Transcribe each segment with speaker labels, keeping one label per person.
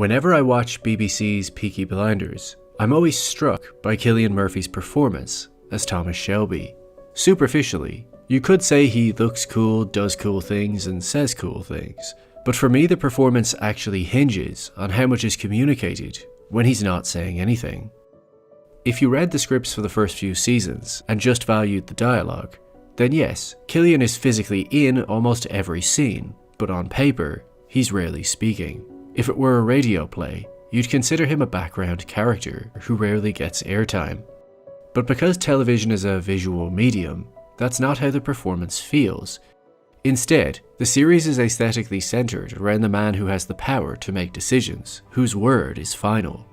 Speaker 1: Whenever I watch BBC's Peaky Blinders, I'm always struck by Cillian Murphy's performance as Thomas Shelby. Superficially, you could say he looks cool, does cool things, and says cool things, but for me the performance actually hinges on how much is communicated when he's not saying anything. If you read the scripts for the first few seasons and just valued the dialogue, then yes, Cillian is physically in almost every scene, but on paper, he's rarely speaking. If it were a radio play, you'd consider him a background character who rarely gets airtime. But because television is a visual medium, that's not how the performance feels. Instead, the series is aesthetically centered around the man who has the power to make decisions, whose word is final.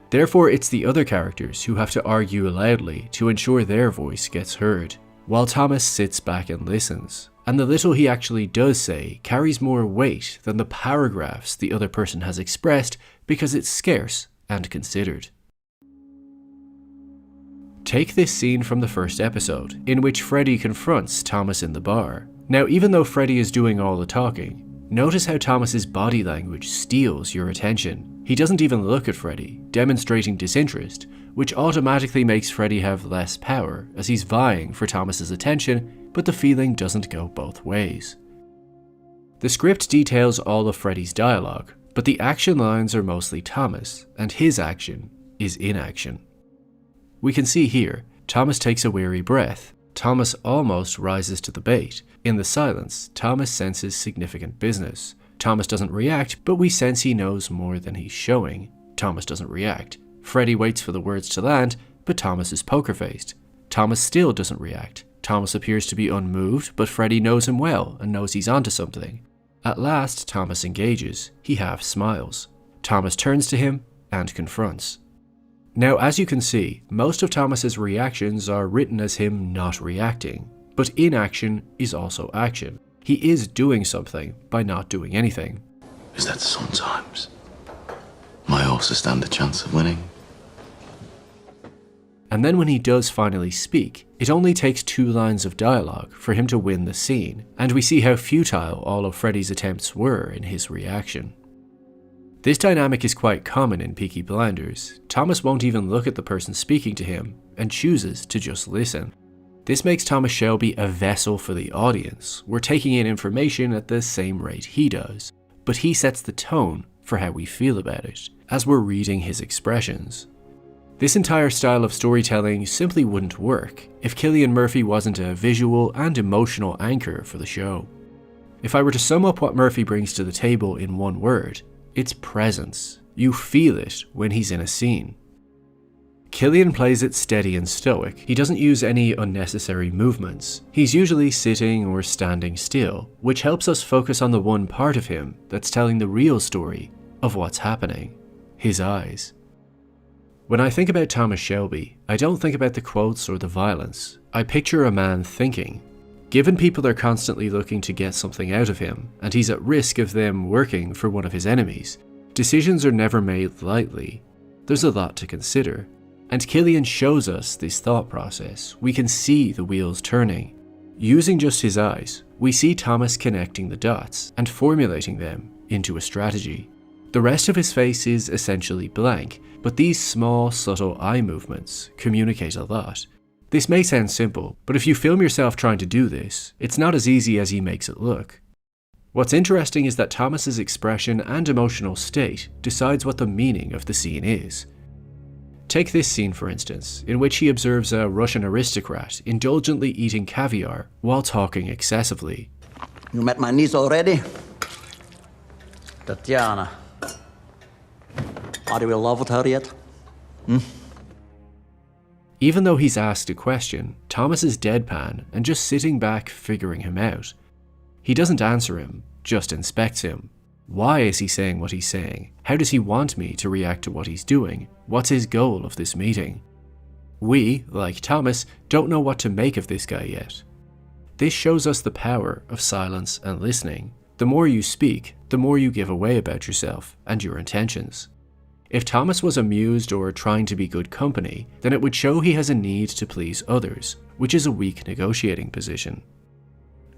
Speaker 1: Therefore, it's the other characters who have to argue loudly to ensure their voice gets heard, while Thomas sits back and listens. And the little he actually does say carries more weight than the paragraphs the other person has expressed because it's scarce and considered. Take this scene from the first episode, in which Freddy confronts Thomas in the bar. Now, even though Freddy is doing all the talking, notice how Thomas's body language steals your attention. He doesn't even look at Freddy, demonstrating disinterest, which automatically makes Freddy have less power as he's vying for Thomas's attention, but the feeling doesn't go both ways. The script details all of Freddy's dialogue, but the action lines are mostly Thomas, and his action is inaction. We can see here, Thomas takes a weary breath. Thomas almost rises to the bait. In the silence, Thomas senses significant business. Thomas doesn't react, but we sense he knows more than he's showing. Thomas doesn't react. Freddy waits for the words to land, but Thomas is poker-faced. Thomas still doesn't react. Thomas appears to be unmoved, but Freddy knows him well and knows he's onto something. At last, Thomas engages. He half smiles. Thomas turns to him and confronts. Now, as you can see, most of Thomas's reactions are written as him not reacting, but inaction is also action. He is doing something by not doing anything.
Speaker 2: Is that sometimes my horses stand a chance of winning?
Speaker 1: And then when he does finally speak, it only takes 2 lines of dialogue for him to win the scene, and we see how futile all of Freddy's attempts were in his reaction. This dynamic is quite common in Peaky Blinders. Thomas won't even look at the person speaking to him, and chooses to just listen. This makes Thomas Shelby a vessel for the audience. We're taking in information at the same rate he does, but he sets the tone for how we feel about it, as we're reading his expressions. This entire style of storytelling simply wouldn't work if Cillian Murphy wasn't a visual and emotional anchor for the show. If I were to sum up what Murphy brings to the table in one word, it's presence. You feel it when he's in a scene. Cillian plays it steady and stoic. He doesn't use any unnecessary movements. He's usually sitting or standing still, which helps us focus on the one part of him that's telling the real story of what's happening: his eyes. When I think about Thomas Shelby, I don't think about the quotes or the violence. I picture a man thinking. Given people are constantly looking to get something out of him, and he's at risk of them working for one of his enemies, decisions are never made lightly. There's a lot to consider. And Cillian shows us this thought process. We can see the wheels turning. Using just his eyes, we see Thomas connecting the dots and formulating them into a strategy. The rest of his face is essentially blank, but these small, subtle eye movements communicate a lot. This may sound simple, but if you film yourself trying to do this, it's not as easy as he makes it look. What's interesting is that Thomas's expression and emotional state decides what the meaning of the scene is. Take this scene for instance, in which he observes a Russian aristocrat indulgently eating caviar while talking excessively.
Speaker 3: You met my niece already? Tatiana. Are you in love with her yet?
Speaker 1: Even though he's asked a question, Thomas is deadpan and just sitting back figuring him out. He doesn't answer him, just inspects him. Why is he saying what he's saying? How does he want me to react to what he's doing? What's his goal of this meeting? We, like Thomas, don't know what to make of this guy yet. This shows us the power of silence and listening. The more you speak, the more you give away about yourself and your intentions. If Thomas was amused or trying to be good company, then it would show he has a need to please others, which is a weak negotiating position.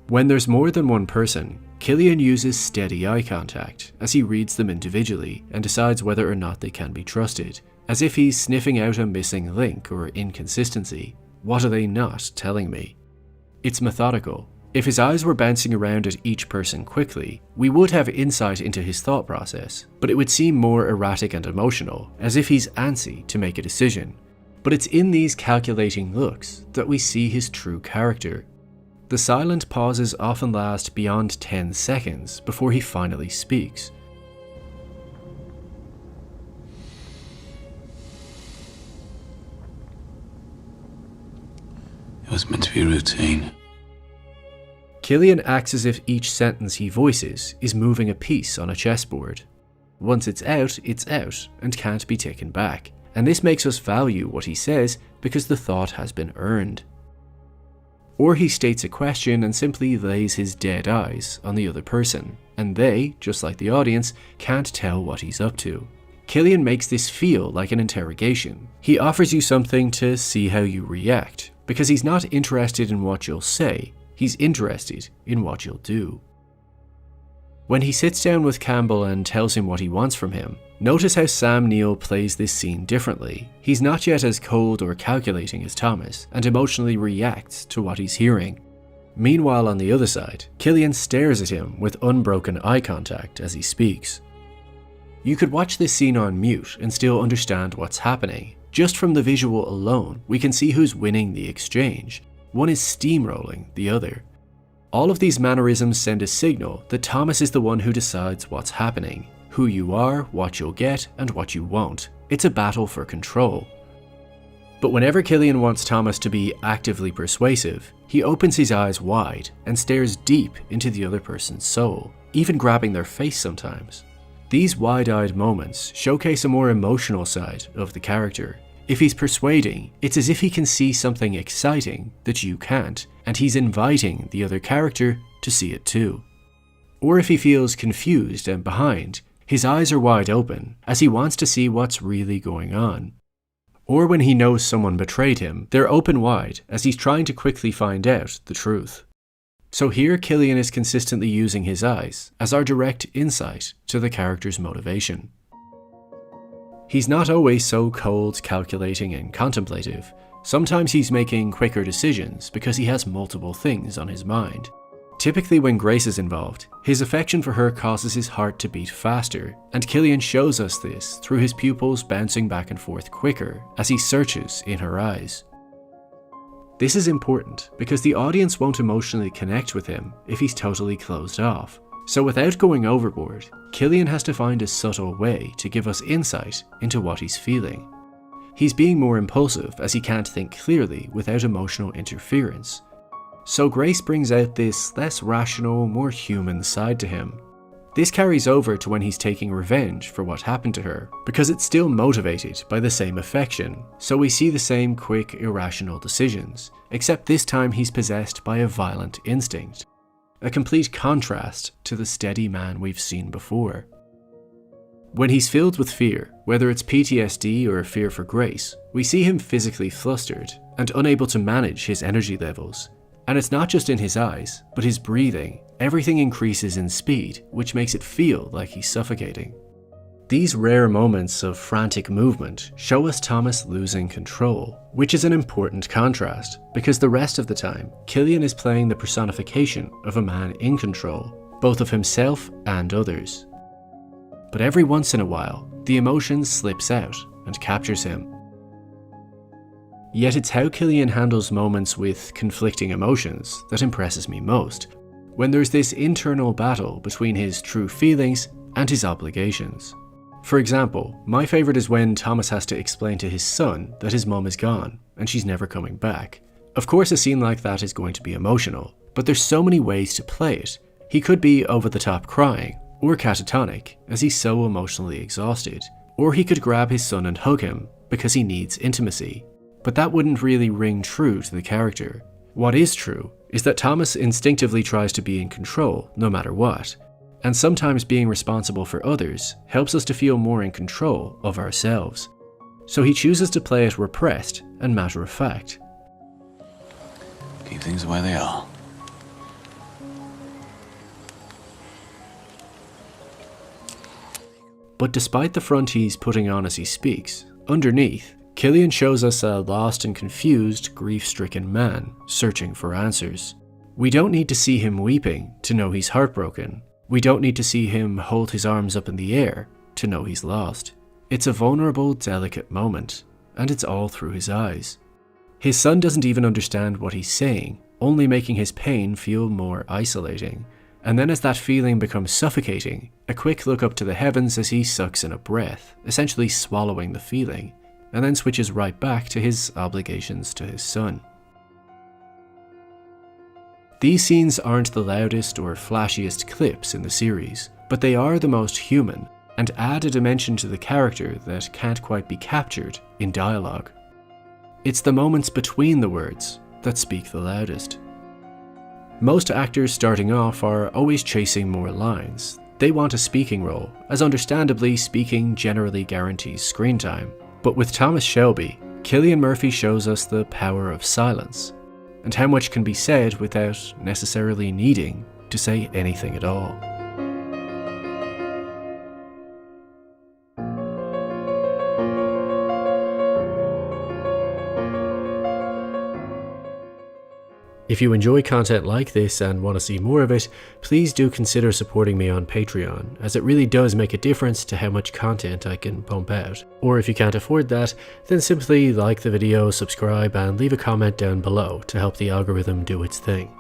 Speaker 1: When there's more than one person, Cillian uses steady eye contact as he reads them individually and decides whether or not they can be trusted, as if he's sniffing out a missing link or inconsistency. What are they not telling me? It's methodical. If his eyes were bouncing around at each person quickly, we would have insight into his thought process, but it would seem more erratic and emotional, as if he's antsy to make a decision. But it's in these calculating looks that we see his true character. The silent pauses often last beyond 10 seconds before he finally speaks.
Speaker 2: It was meant to be routine.
Speaker 1: Cillian acts as if each sentence he voices is moving a piece on a chessboard. Once it's out and can't be taken back, and this makes us value what he says because the thought has been earned. Or he states a question and simply lays his dead eyes on the other person, and they, just like the audience, can't tell what he's up to. Cillian makes this feel like an interrogation. He offers you something to see how you react, because he's not interested in what you'll say, he's interested in what you'll do. When he sits down with Campbell and tells him what he wants from him, notice how Sam Neill plays this scene differently. He's not yet as cold or calculating as Thomas, and emotionally reacts to what he's hearing. Meanwhile, on the other side, Cillian stares at him with unbroken eye contact as he speaks. You could watch this scene on mute and still understand what's happening. Just from the visual alone, we can see who's winning the exchange. One is steamrolling the other. All of these mannerisms send a signal that Thomas is the one who decides what's happening, who you are, what you'll get, and what you won't. It's a battle for control. But whenever Cillian wants Thomas to be actively persuasive, he opens his eyes wide and stares deep into the other person's soul, even grabbing their face sometimes. These wide-eyed moments showcase a more emotional side of the character. If he's persuading, it's as if he can see something exciting that you can't, and he's inviting the other character to see it too. Or if he feels confused and behind, his eyes are wide open, as he wants to see what's really going on. Or when he knows someone betrayed him, they're open wide, as he's trying to quickly find out the truth. So here Cillian is consistently using his eyes as our direct insight to the character's motivation. He's not always so cold, calculating, and contemplative. Sometimes he's making quicker decisions because he has multiple things on his mind. Typically when Grace is involved, his affection for her causes his heart to beat faster, and Cillian shows us this through his pupils bouncing back and forth quicker as he searches in her eyes. This is important because the audience won't emotionally connect with him if he's totally closed off. So without going overboard, Cillian has to find a subtle way to give us insight into what he's feeling. He's being more impulsive as he can't think clearly without emotional interference. So Grace brings out this less rational, more human side to him. This carries over to when he's taking revenge for what happened to her, because it's still motivated by the same affection, so we see the same quick, irrational decisions, except this time he's possessed by a violent instinct. A complete contrast to the steady man we've seen before. When he's filled with fear, whether it's PTSD or a fear for Grace, we see him physically flustered and unable to manage his energy levels. And it's not just in his eyes, but his breathing. Everything increases in speed, which makes it feel like he's suffocating. These rare moments of frantic movement show us Thomas losing control, which is an important contrast, because the rest of the time, Cillian is playing the personification of a man in control, both of himself and others. But every once in a while, the emotion slips out and captures him. Yet it's how Cillian handles moments with conflicting emotions that impresses me most, when there's this internal battle between his true feelings and his obligations. For example, my favourite is when Thomas has to explain to his son that his mum is gone and she's never coming back. Of course a scene like that is going to be emotional, but there's so many ways to play it. He could be over the top crying, or catatonic as he's so emotionally exhausted, or he could grab his son and hug him because he needs intimacy. But that wouldn't really ring true to the character. What is true is that Thomas instinctively tries to be in control no matter what, and sometimes being responsible for others helps us to feel more in control of ourselves. So he chooses to play it repressed and matter of fact.
Speaker 2: Keep things the way they are.
Speaker 1: But despite the front he's putting on as he speaks, underneath, Cillian shows us a lost and confused, grief-stricken man searching for answers. We don't need to see him weeping to know he's heartbroken. We don't need to see him hold his arms up in the air to know he's lost. It's a vulnerable, delicate moment, and it's all through his eyes. His son doesn't even understand what he's saying, only making his pain feel more isolating. And then as that feeling becomes suffocating, a quick look up to the heavens as he sucks in a breath, essentially swallowing the feeling, and then switches right back to his obligations to his son. These scenes aren't the loudest or flashiest clips in the series, but they are the most human, and add a dimension to the character that can't quite be captured in dialogue. It's the moments between the words that speak the loudest. Most actors starting off are always chasing more lines. They want a speaking role, as understandably speaking generally guarantees screen time. But with Thomas Shelby, Cillian Murphy shows us the power of silence, and how much can be said without necessarily needing to say anything at all. If you enjoy content like this and want to see more of it, please do consider supporting me on Patreon, as it really does make a difference to how much content I can pump out. Or if you can't afford that, then simply like the video, subscribe, and leave a comment down below to help the algorithm do its thing.